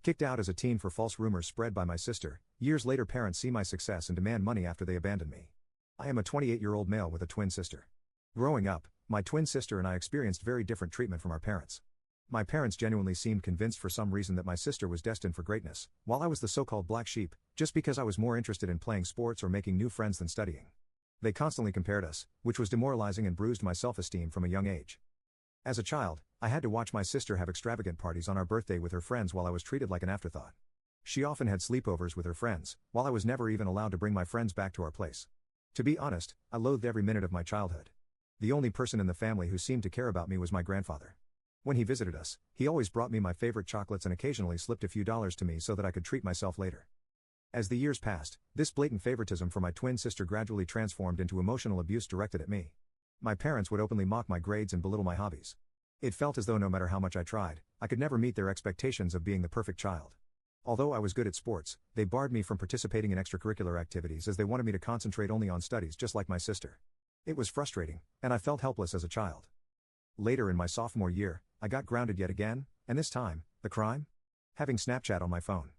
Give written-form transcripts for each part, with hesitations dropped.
Kicked out as a teen for false rumors spread by my sister, years later parents see my success and demand money after they abandon me. I am a 28-year-old male with a twin sister. Growing up, my twin sister and I experienced very different treatment from our parents. My parents genuinely seemed convinced for some reason that my sister was destined for greatness, while I was the so-called black sheep, just because I was more interested in playing sports or making new friends than studying. They constantly compared us, which was demoralizing and bruised my self-esteem from a young age. As a child, I had to watch my sister have extravagant parties on our birthday with her friends while I was treated like an afterthought. She often had sleepovers with her friends, while I was never even allowed to bring my friends back to our place. To be honest, I loathed every minute of my childhood. The only person in the family who seemed to care about me was my grandfather. When he visited us, he always brought me my favorite chocolates and occasionally slipped a few dollars to me so that I could treat myself later. As the years passed, this blatant favoritism for my twin sister gradually transformed into emotional abuse directed at me. My parents would openly mock my grades and belittle my hobbies. It felt as though no matter how much I tried, I could never meet their expectations of being the perfect child. Although I was good at sports, they barred me from participating in extracurricular activities as they wanted me to concentrate only on studies just like my sister. It was frustrating, and I felt helpless as a child. Later in my sophomore year, I got grounded yet again, and this time, the crime? Having Snapchat on my phone.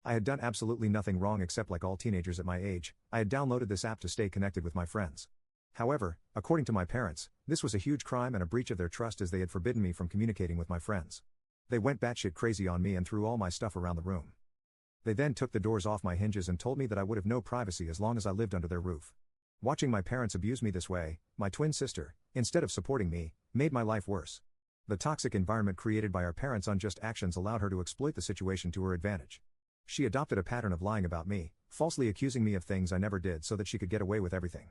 I had done absolutely nothing wrong except like all teenagers at my age, I had downloaded this app to stay connected with my friends. However, according to my parents, this was a huge crime and a breach of their trust as they had forbidden me from communicating with my friends. They went batshit crazy on me and threw all my stuff around the room. They then took the doors off my hinges and told me that I would have no privacy as long as I lived under their roof. Watching my parents abuse me this way, my twin sister, instead of supporting me, made my life worse. The toxic environment created by our parents' unjust actions allowed her to exploit the situation to her advantage. She adopted a pattern of lying about me, falsely accusing me of things I never did so that she could get away with everything.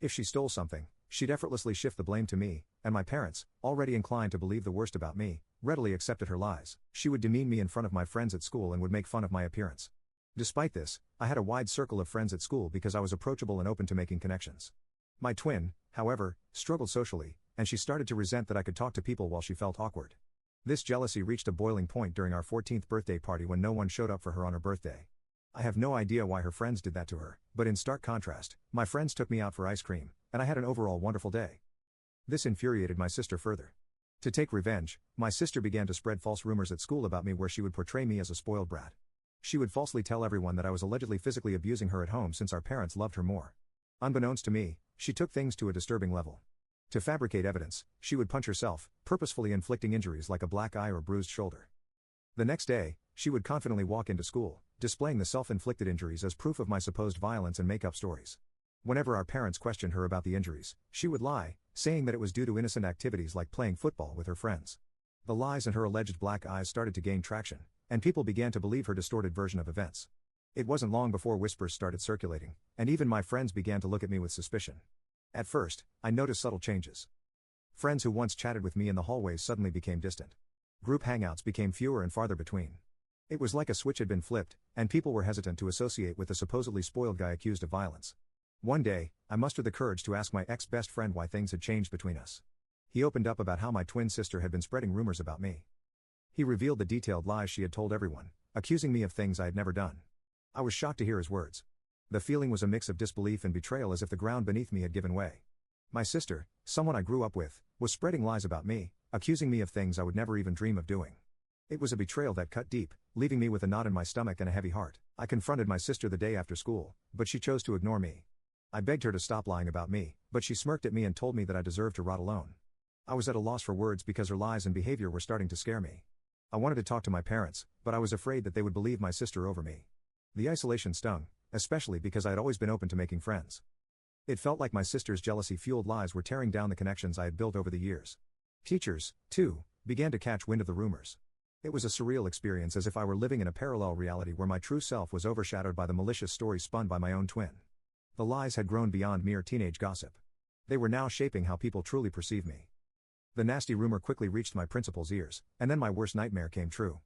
If she stole something, she'd effortlessly shift the blame to me, and my parents, already inclined to believe the worst about me, readily accepted her lies. She would demean me in front of my friends at school and would make fun of my appearance. Despite this, I had a wide circle of friends at school because I was approachable and open to making connections. My twin, however, struggled socially, and she started to resent that I could talk to people while she felt awkward. This jealousy reached a boiling point during our 14th birthday party when no one showed up for her on her birthday. I have no idea why her friends did that to her, but in stark contrast, my friends took me out for ice cream, and I had an overall wonderful day. This infuriated my sister further. To take revenge, my sister began to spread false rumors at school about me where she would portray me as a spoiled brat. She would falsely tell everyone that I was allegedly physically abusing her at home since our parents loved her more. Unbeknownst to me, she took things to a disturbing level. To fabricate evidence, she would punch herself, purposefully inflicting injuries like a black eye or bruised shoulder. The next day, she would confidently walk into school, displaying the self-inflicted injuries as proof of my supposed violence and make up stories. Whenever our parents questioned her about the injuries, she would lie, saying that it was due to innocent activities like playing football with her friends. The lies and her alleged black eyes started to gain traction, and people began to believe her distorted version of events. It wasn't long before whispers started circulating, and even my friends began to look at me with suspicion. At first, I noticed subtle changes. Friends who once chatted with me in the hallways suddenly became distant. Group hangouts became fewer and farther between. It was like a switch had been flipped, and people were hesitant to associate with the supposedly spoiled guy accused of violence. One day, I mustered the courage to ask my ex-best friend why things had changed between us. He opened up about how my twin sister had been spreading rumors about me. He revealed the detailed lies she had told everyone, accusing me of things I had never done. I was shocked to hear his words. The feeling was a mix of disbelief and betrayal, as if the ground beneath me had given way. My sister, someone I grew up with, was spreading lies about me, accusing me of things I would never even dream of doing. It was a betrayal that cut deep, leaving me with a knot in my stomach and a heavy heart. I confronted my sister the day after school, but she chose to ignore me. I begged her to stop lying about me, but she smirked at me and told me that I deserved to rot alone. I was at a loss for words because her lies and behavior were starting to scare me. I wanted to talk to my parents, but I was afraid that they would believe my sister over me. The isolation stung, especially because I had always been open to making friends. It felt like my sister's jealousy-fueled lies were tearing down the connections I had built over the years. Teachers, too, began to catch wind of the rumors. It was a surreal experience, as if I were living in a parallel reality where my true self was overshadowed by the malicious stories spun by my own twin. The lies had grown beyond mere teenage gossip. They were now shaping how people truly perceive me. The nasty rumor quickly reached my principal's ears, and then my worst nightmare came true.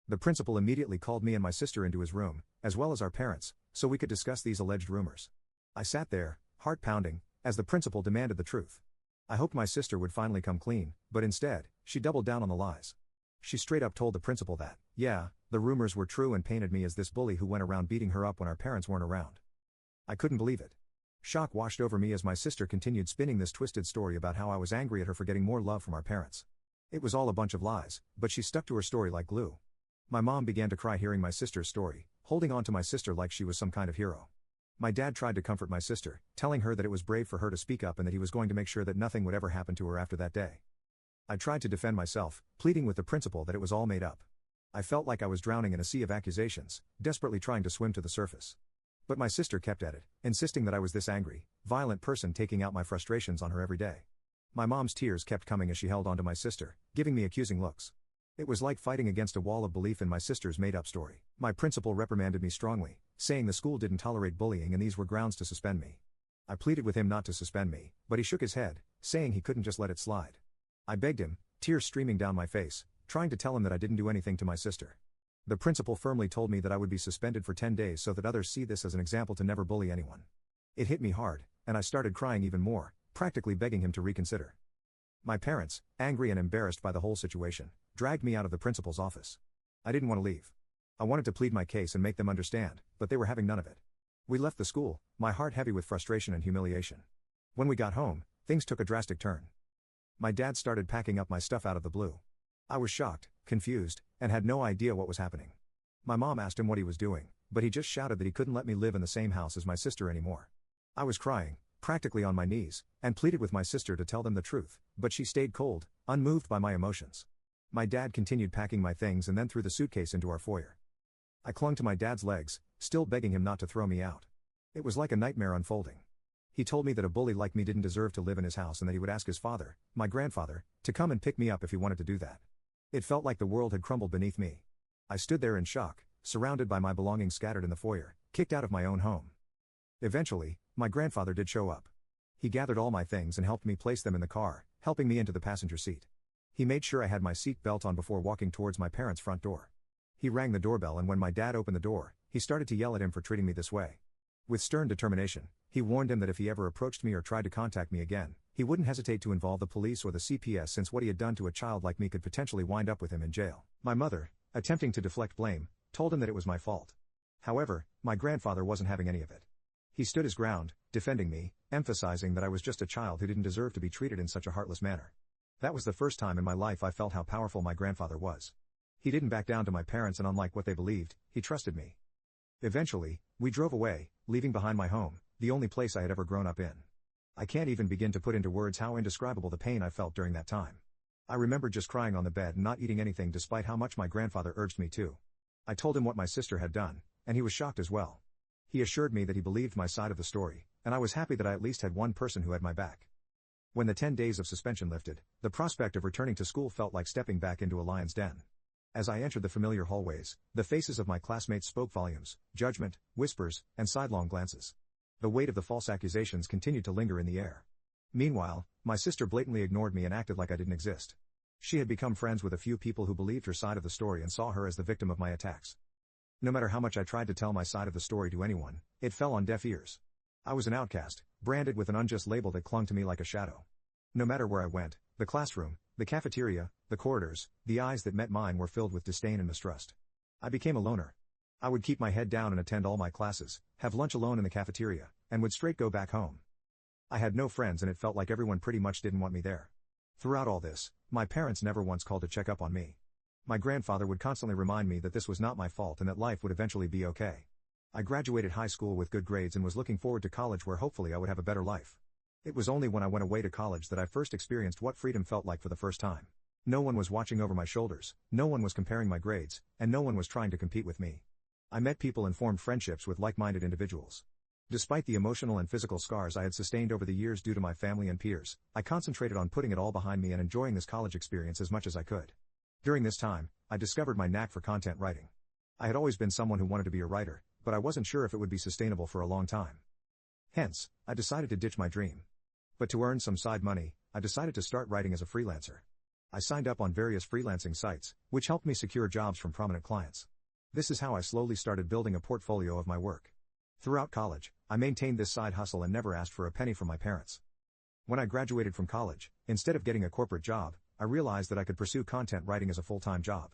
The principal immediately called me and my sister into his room, as well as our parents, so we could discuss these alleged rumors. I sat there, heart pounding, as the principal demanded the truth. I hoped my sister would finally come clean, but instead, she doubled down on the lies. She straight up told the principal that, yeah, the rumors were true, and painted me as this bully who went around beating her up when our parents weren't around. I couldn't believe it. Shock washed over me as my sister continued spinning this twisted story about how I was angry at her for getting more love from our parents. It was all a bunch of lies, but she stuck to her story like glue. My mom began to cry hearing my sister's story, holding on to my sister like she was some kind of hero. My dad tried to comfort my sister, telling her that it was brave for her to speak up and that he was going to make sure that nothing would ever happen to her after that day. I tried to defend myself, pleading with the principal that it was all made up. I felt like I was drowning in a sea of accusations, desperately trying to swim to the surface. But my sister kept at it, insisting that I was this angry, violent person taking out my frustrations on her every day. My mom's tears kept coming as she held onto my sister, giving me accusing looks. It was like fighting against a wall of belief in my sister's made-up story. My principal reprimanded me strongly, saying the school didn't tolerate bullying and these were grounds to suspend me. I pleaded with him not to suspend me, but he shook his head, saying he couldn't just let it slide. I begged him, tears streaming down my face, trying to tell him that I didn't do anything to my sister. The principal firmly told me that I would be suspended for 10 days so that others see this as an example to never bully anyone. It hit me hard, and I started crying even more, practically begging him to reconsider. My parents, angry and embarrassed by the whole situation, dragged me out of the principal's office. I didn't want to leave. I wanted to plead my case and make them understand, but they were having none of it. We left the school, my heart heavy with frustration and humiliation. When we got home, things took a drastic turn. My dad started packing up my stuff out of the blue. I was shocked, confused, and had no idea what was happening. My mom asked him what he was doing, but he just shouted that he couldn't let me live in the same house as my sister anymore. I was crying, practically on my knees, and pleaded with my sister to tell them the truth, but she stayed cold, unmoved by my emotions. My dad continued packing my things and then threw the suitcase into our foyer. I clung to my dad's legs, still begging him not to throw me out. It was like a nightmare unfolding. He told me that a bully like me didn't deserve to live in his house and that he would ask his father, my grandfather, to come and pick me up if he wanted to do that. It felt like the world had crumbled beneath me. I stood there in shock, surrounded by my belongings scattered in the foyer, kicked out of my own home. Eventually, my grandfather did show up. He gathered all my things and helped me place them in the car, helping me into the passenger seat. He made sure I had my seat belt on before walking towards my parents' front door. He rang the doorbell and when my dad opened the door, he started to yell at him for treating me this way. With stern determination, he warned him that if he ever approached me or tried to contact me again, he wouldn't hesitate to involve the police or the CPS since what he had done to a child like me could potentially wind up with him in jail. My mother, attempting to deflect blame, told him that it was my fault. However, my grandfather wasn't having any of it. He stood his ground, defending me, emphasizing that I was just a child who didn't deserve to be treated in such a heartless manner. That was the first time in my life I felt how powerful my grandfather was. He didn't back down to my parents and unlike what they believed, he trusted me. Eventually, we drove away, leaving behind my home, the only place I had ever grown up in. I can't even begin to put into words how indescribable the pain I felt during that time. I remember just crying on the bed and not eating anything despite how much my grandfather urged me to. I told him what my sister had done, and he was shocked as well. He assured me that he believed my side of the story, and I was happy that I at least had one person who had my back. When the 10 days of suspension lifted, the prospect of returning to school felt like stepping back into a lion's den. As I entered the familiar hallways, the faces of my classmates spoke volumes, judgment, whispers, and sidelong glances. The weight of the false accusations continued to linger in the air. Meanwhile, my sister blatantly ignored me and acted like I didn't exist. She had become friends with a few people who believed her side of the story and saw her as the victim of my attacks. No matter how much I tried to tell my side of the story to anyone, it fell on deaf ears. I was an outcast, branded with an unjust label that clung to me like a shadow. No matter where I went, the classroom, the cafeteria, the corridors, the eyes that met mine were filled with disdain and mistrust. I became a loner. I would keep my head down and attend all my classes, have lunch alone in the cafeteria, and would straight go back home. I had no friends and it felt like everyone pretty much didn't want me there. Throughout all this, my parents never once called to check up on me. My grandfather would constantly remind me that this was not my fault and that life would eventually be okay. I graduated high school with good grades and was looking forward to college where hopefully I would have a better life. It was only when I went away to college that I first experienced what freedom felt like for the first time. No one was watching over my shoulders, no one was comparing my grades, and no one was trying to compete with me. I met people and formed friendships with like-minded individuals. Despite the emotional and physical scars I had sustained over the years due to my family and peers, I concentrated on putting it all behind me and enjoying this college experience as much as I could. During this time, I discovered my knack for content writing. I had always been someone who wanted to be a writer, but I wasn't sure if it would be sustainable for a long time. Hence, I decided to ditch my dream. But to earn some side money, I decided to start writing as a freelancer. I signed up on various freelancing sites, which helped me secure jobs from prominent clients. This is how I slowly started building a portfolio of my work. Throughout college, I maintained this side hustle and never asked for a penny from my parents. When I graduated from college, instead of getting a corporate job, I realized that I could pursue content writing as a full-time job.